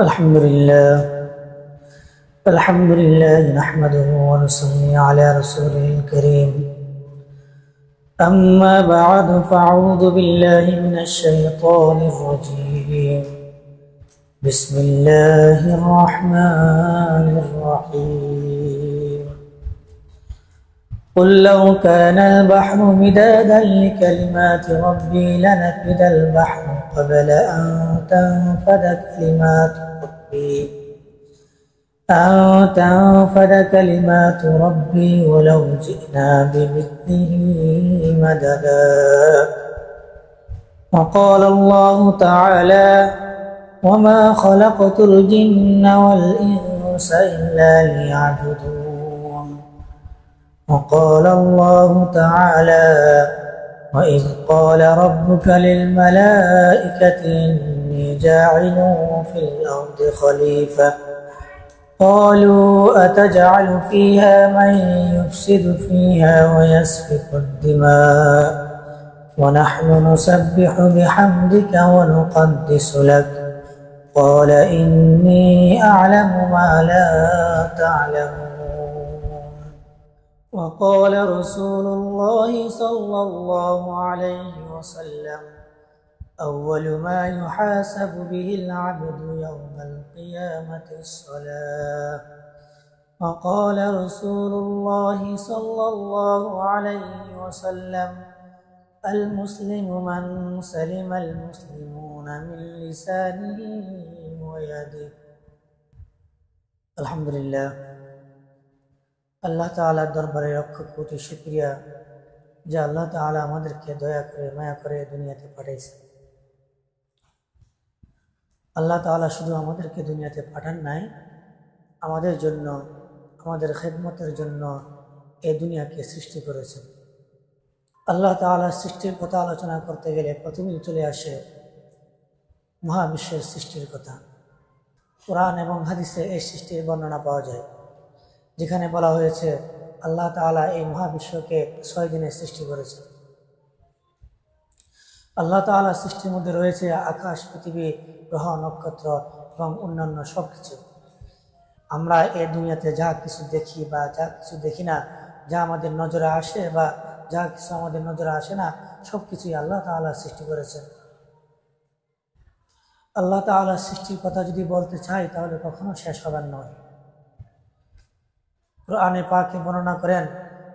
الحمد لله نحمده ونصلي على رسوله الكريم. أما بعد فأعوذ بالله من الشيطان الرجيم. بسم الله الرحمن الرحيم. قل لو كان البحر مدادا لكلمات ربي لنفد البحر قبل أن تنفد كلمات ربي ولو جئنا بمثله مددا. وقال الله تعالى: وما خلقت الجن والإنس إلا ليعبدون. وقال الله تعالى: وإذ قال ربك للملائكة إني جاعل في الأرض خليفة قالوا أتجعل فيها من يفسد فيها ويسفك الدماء ونحن نسبح بحمدك ونقدس لك قال إني أعلم ما لا تعلمون. وقال رسول الله صلى الله عليه وسلم: أول ما يحاسب به العبد يوم القيامة الصلاة. وقال رسول الله صلى الله عليه وسلم: المسلم من سلم المسلمون من لسانه ويده. الحمد لله. আল্লাহ তাআলার দরবারে লক্ষ কোটি শুকরিয়া যে আল্লাহ তাআলা আমাদেরকে দয়া করে মায়া করে দুনিয়াতে পাঠিয়েছেন। আল্লাহ তাআলা শুধু আমাদেরকে দুনিয়াতে পাঠান নাই, আমাদের জন্য, আমাদের খেদমতের জন্য এই দুনিয়াকে সৃষ্টি করেছেন। আল্লাহ তাআলা সৃষ্টির কথা আলোচনা করতে গেলে প্রথমেই চলে আসে মহাবিশ্বের সৃষ্টির কথা। কোরআন এবং হাদিসে এই সৃষ্টির বর্ণনা পাওয়া যায়, যেখানে বলা হয়েছে আল্লাহ তাআলা এই মহাবিশ্বকে 6 দিনে সৃষ্টি করেছেন। আল্লাহ তাআলা সৃষ্টির মধ্যে রয়েছে আকাশ, পৃথিবী, গ্রহ, নক্ষত্র এবং অন্যান্য সব কিছু। আমরা এই দুনিয়াতে যা কিছু দেখি বা যা কিছু দেখি না, যা আমাদের নজরে আসে বা যা কিছু আমাদের নজরে আসে না, সব কিছুই আল্লাহ তাআলা সৃষ্টি করেছেন। আল্লাহ তাআলা সৃষ্টির কথা যদি বলতে চাই তাহলে কখনো শেষ হবার নয়। কুরআনে পাকে বর্ণনা করেন: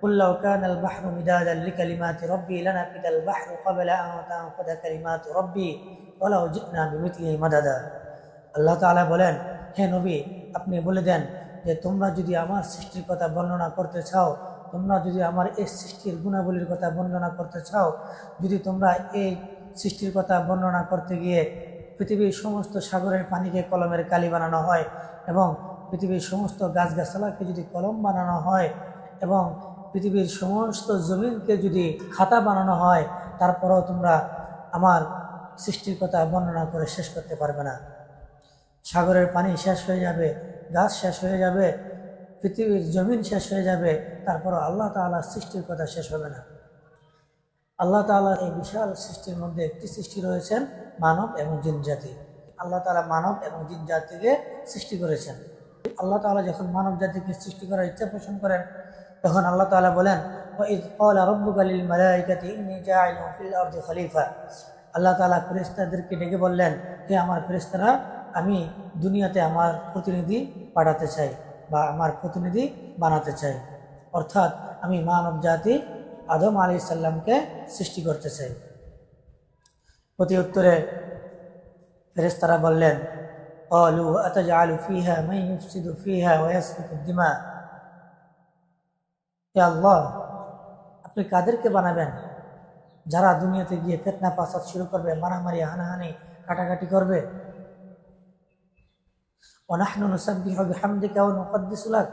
قل لو كان البحر مدادا لكلمات ربي لنفد البحر قبل أن تنفد كلمات ربي ولو جئنا بمثله مددا. আল্লাহ তাআলা বলেন, হে নবী, আপনি বলে দেন যে তোমরা যদি আমার সৃষ্টির কথা বর্ণনা করতে চাও, তোমরা যদি আমার এই সৃষ্টির গুণাবলীর কথা বর্ণনা করতে চাও, যদি তোমরা এই সৃষ্টির কথা বর্ণনা করতে গিয়ে পৃথিবীর সমস্ত সাগরের পানিকে কলমের কালি বানানো হয় এবং পৃথিবীর সমস্ত গাছগাছালাকে যদি কলম বানানো হয় এবং পৃথিবীর সমস্ত জমিনকে যদি খাতা বানানো হয়, তারপরেও তোমরা আমার সৃষ্টির কথা বর্ণনা করে শেষ করতে পারবে না। সাগরের পানি শেষ হয়ে যাবে, গাছ শেষ হয়ে যাবে, পৃথিবীর জমিন শেষ হয়ে যাবে, তারপরও আল্লাহ তাআলার সৃষ্টির কথা শেষ হবে না। আল্লাহ তাআলার এই বিশাল সৃষ্টির মধ্যে একটি সৃষ্টি রয়েছেন মানব এবং জিন জাতি। আল্লাহ তাআলা মানব এবং জিন জাতিকে সৃষ্টি করেছেন। আল্লাহ তাআলা যখন মানব জাতিকে সৃষ্টি করার ইচ্ছা পোষণ করেন, তখন আল্লাহ তাআলা বলেন: ওয়াইদ ক্বালা রাব্বুকা লিল মালাইকাতি ইন্নী জাইলুন ফিল আরদি খলিফা। আল্লাহ তাআলা ফেরেশতাদেরকে ডেকে বললেন, হে আমার ফেরেশতারা, আমি দুনিয়াতে আমার প্রতিনিধি পাঠাতে চাই বা আমার প্রতিনিধি বানাতে চাই, অর্থাৎ আমি মানব জাতি আদম আলাইহিস সালামকে সৃষ্টি করতে চাই। প্রতি উত্তরে ফেরেশতারা বললেন: قالوا أتجعل فيها من يفسد فيها ويسفك الدماء. হে আল্লাহ, আপনি কাদেরকে বানাবেন যারা দুনিয়াতে গিয়ে ফিতনা ফাসাদ শুরু করবে, মারামারি, হানাহানি, কাটাকাটি করবে। ونحن نسبح بحمدك ونقدس لك.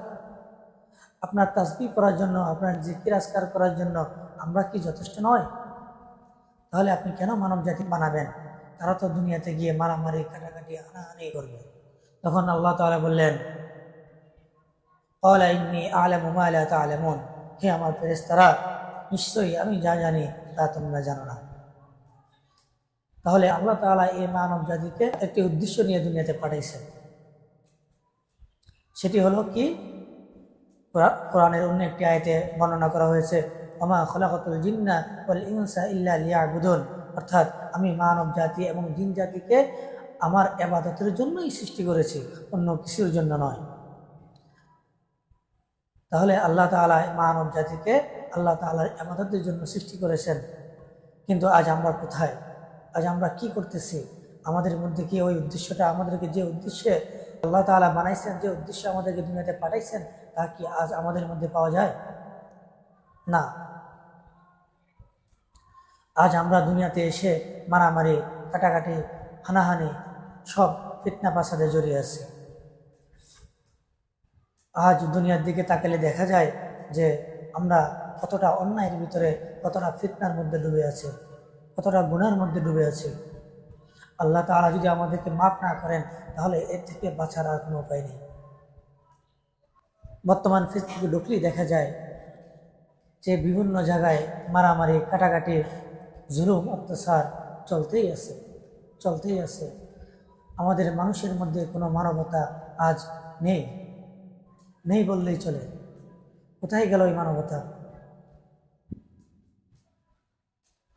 আপনার তাসবিহ করার জন্য, আপনার জিকির আজকার করার জন্য আমরা কি যথেষ্ট নয়? তাহলে আপনি কেন মানব জাতি বানাবেন? তারা তো দুনিয়াতে গিয়ে মারামারি, কাটাকাটি, হানাহানি করবে। তখন আল্লাহ তাআলা বললেন: قال إني أعلم ما لا تعلمون. হে আমার ফেরেশতারা, নিশ্চয়ই আমি যা জানি তা তোমরা জানো না। তাহলে আল্লাহ তাআলা এই মানব জাতিকে একটি উদ্দেশ্য নিয়ে দুনিয়াতে পাঠাইছেন। সেটি হলো কি, কোরআনের অন্য একটি আয়াতে বর্ণনা করা হয়েছে, ওমা খলাকাতুল জিন্না ওয়াল ইনসা ইল্লা লিয়াবুদুন, অর্থাৎ আমি মানব জাতি এবং জিন জাতিকে আমার ইবাদতের জন্যই সৃষ্টি করেছি, অন্য কিছুর জন্য নয়। তাহলে আল্লাহ তাআলা মানব জাতিকে আল্লাহ তাআলার ইবাদতের জন্য সৃষ্টি করেছেন। কিন্তু আজ আমরা কোথায়? আজ আমরা কি করতেছি? আমাদের মধ্যে কি ওই উদ্দেশ্যটা, আমাদেরকে যে উদ্দেশ্যে আল্লাহ তাআলা বানাইছেন, যে উদ্দেশ্যে আমাদেরকে দুনিয়াতে পাঠাইছেন, তা কি আজ আমাদের মধ্যে পাওয়া যায়? না। আজ আমরা দুনিয়াতে এসে মারামারি, কাটাকাটি, হানাহানি, সব ফিতনা ফাসাদে জড়িয়ে আছি। আজ দুনিয়ার দিকে তাকালে দেখা যায় যে আমরা কতটা অন্যায়ের ভিতরে, কতটা ফিতনার মধ্যে ডুবে আছি, কতটা গুনার মধ্যে ডুবে আছি। আল্লাহ তাআলা যদি আমাদেরকে মাফ না করেন তাহলে এর থেকে বাঁচার আর কোনো উপায় নেই। বর্তমান ফেসবুকে ঢুকলেই দেখা যায় যে বিভিন্ন জায়গায় মারামারি, কাটাকাটি, জুলুম, অত্যাচার চলতেই আছে। আমাদের মানুষের মধ্যে কোনো মানবতা আজ নেই বললেই চলে। কোথায় গেল এই মানবতা?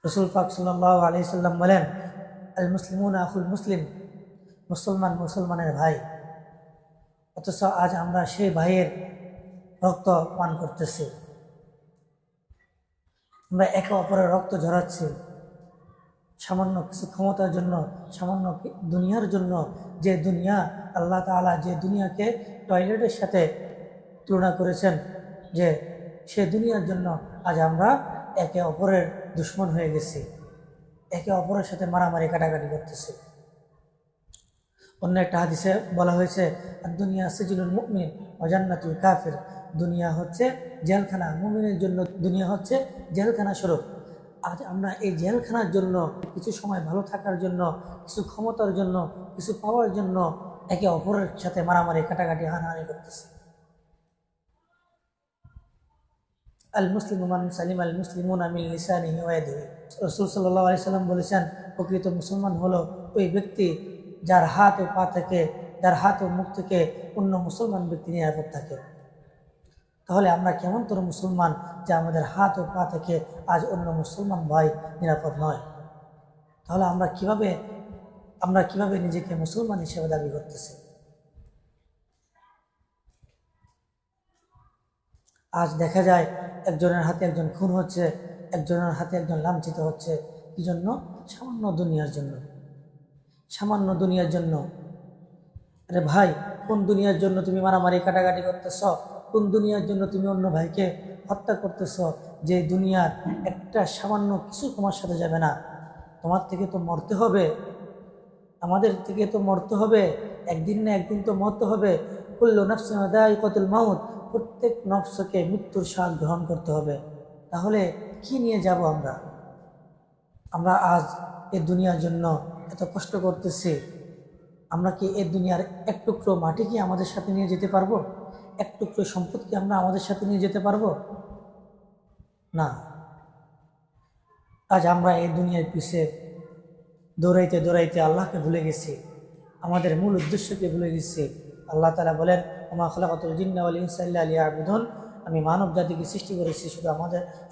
রাসূল পাক সাল্লাল্লাহু আলাইহি সাল্লাম বলেন, আল মুসলিমুনা আখুল মুসলিম, মুসলমান মুসলমানের ভাই। অথচ আজ আমরা সেই ভাইয়ের রক্ত পান করতেছি, আমরা একে অপরের রক্ত ঝরাচ্ছি সামান্য কিছু ক্ষমতার জন্য, সামান্য দুনিয়ার জন্য। যে দুনিয়া, আল্লাহ তাআলা যে দুনিয়াকে টয়লেটের সাথে তুলনা করেছেন, যে সে দুনিয়ার জন্য আজ আমরা একে অপরের দুশমন হয়ে গেছি, একে অপরের সাথে মারামারি কাটাকাটি করতেছি। অন্য একটা হাদিসে বলা হয়েছে, দুনিয়া সিজনুল মুমিন ওয়া জান্নাতুল কাফির, দুনিয়া হচ্ছে জেলখানা, মুমিনের জন্য দুনিয়া হচ্ছে জেলখানা স্বরূপ। আজ আমরা এই জেলখানার জন্য, কিছু সময় ভালো থাকার জন্য, কিছু ক্ষমতার জন্য, কিছু পাওয়ার জন্য একে অপরের সাথে মারামারি কাটাকাটি হানাহানি করতেছি। আল মুসলিমু মান সালিমা আল মুসলিমুনা মিন লিসানিহি ওয়া ইয়াদিহি, রাসূল সাল্লাল্লাহু আলাইহি সাল্লাম বলেছেন, প্রকৃত মুসলমান হলো ওই ব্যক্তি যার হাত ও পা থেকে, যার হাত ও মুখ থেকে অন্য মুসলমান ব্যক্তি নিরাপদ থাকে। তাহলে আমরা কেমন তোর মুসলমান যে আমাদের হাত ও পা থেকে আজ অন্য মুসলমান ভাই নিরাপদ নয়? তাহলে আমরা কিভাবে নিজেকে মুসলমান হিসেবে দাবি করতেছি? আজ দেখা যায় একজনের হাতে একজন খুন হচ্ছে, একজনের হাতে একজন লাঞ্ছিত হচ্ছে। কি জন্য? সামান্য দুনিয়ার জন্য। আরে ভাই, কোন দুনিয়ার জন্য তুমি মারামারি কাটাকাটি করতেছ? কোন দুনিয়ার জন্য তুমি অন্য ভাইকে হত্যা করতেছ? যে দুনিয়ার একটা সামান্য কিছু তোমার সাথে যাবে না। তোমার থেকে তো মরতে হবে, আমাদের থেকে তো মরতে হবে, একদিন না একদিন তো মরতে হবে। কুল্লু নাফসিন যায়িকাতুল মাউত, প্রত্যেক নফসকে মৃত্যুর স্বাদ গ্রহণ করতে হবে। তাহলে কি নিয়ে যাব আমরা আজ এই দুনিয়ার জন্য এত কষ্ট করতেছি। আমরা কি এই দুনিয়ার এক টুকরো মাটি কি আমাদের সাথে নিয়ে যেতে পারবো? এক টুকরো সম্পদ কি আমরা আমাদের সাথে নিয়ে যেতে পারবো? না। আজ আমরা এই দুনিয়ার পিছে দৌড়াইতে দৌড়াইতে আল্লাহকে ভুলে গেছি, আমাদের মূল উদ্দেশ্যকে ভুলে গেছি। আল্লাহ তাআলা বলেন, ওমা খলাকাতুল জিন্না ওয়াল ইনসা ইল্লা লিয়াবুদুন, আমি মানব জাতিকে সৃষ্টি করেছি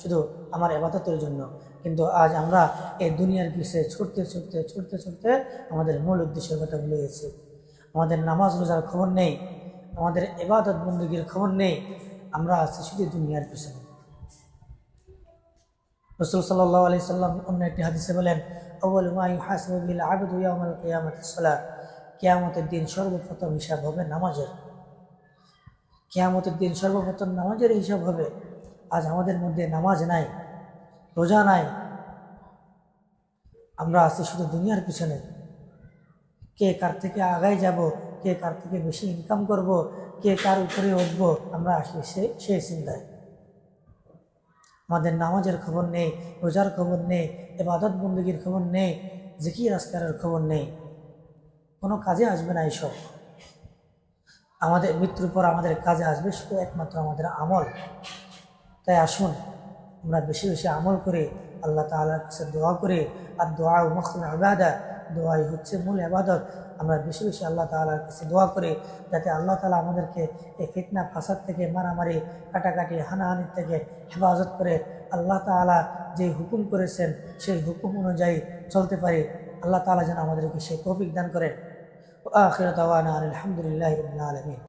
শুধু আমার ইবাদতের জন্য। কিন্তু আজ আমরা এই দুনিয়ার পিছে ছুটতে আমাদের মূল উদ্দেশ্যের কথা ভুলে গেছি। আমাদের নামাজ রোজার খবর নেই, আমাদের ইবাদত বন্দেগীর খবর নেই, আমরা আছি শুধু দুনিয়ার পিছনে। রাসূল সাল্লাল্লাহু আলাইহি সাল্লাম অন্য একটি হাদিসে বলেন, আউয়ালু মা ইউহাসাবু বিল আবদু ইয়াউমাল কিয়ামাতিস সালাহ, কিয়ামতের দিন সর্বপ্রথম হিসাব হবে নামাজের। কিয়ামতের দিন সর্বপ্রথম নামাজের হিসাব হবে। আজ আমাদের মধ্যে নামাজ নাই, রোজা নাই, আমরা আছি শুধু দুনিয়ার পিছনে। কে কার থেকে আগায় যাব, কে কার থেকে বেশি ইনকাম করব, কে কার উপরে উঠবো, আমরা আসি সেই চিন্তায়। আমাদের নামাজের খবর নেই, রোজার খবর নেই, ইবাদত বন্দেগীর খবর নেই, জিকির আজকারের খবর নেই। কোনো কাজে আসবে না এইসব। আমাদের মৃত্যুর পর আমাদের কাজে আসবে শুধু একমাত্র আমাদের আমল। তাই আসুন আমরা বেশি বেশি আমল করে আল্লাহ তাআলার কাছে দোয়া করে, আর দোয়া মুখলিল ইবাদা, দোয়াই হচ্ছে মূল ইবাদত। আমরা বেশি বেশি আল্লাহ তাআলার কাছে দোয়া করি যাতে আল্লাহ তাআলা আমাদেরকে এই ফিতনা ফাসাদ থেকে, মারামারি কাটাকাটি হানাহানি থেকে হেফাজত করে আল্লাহ তাআলা যে হুকুম করেছেন সেই হুকুম অনুযায়ী চলতে পারি। আল্লাহ তাআলা যেন আমাদেরকে সেই তৌফিক দান করেন। আখিরু দাওয়ানা আলহামদুলিল্লাহি রাব্বিল আলামিন।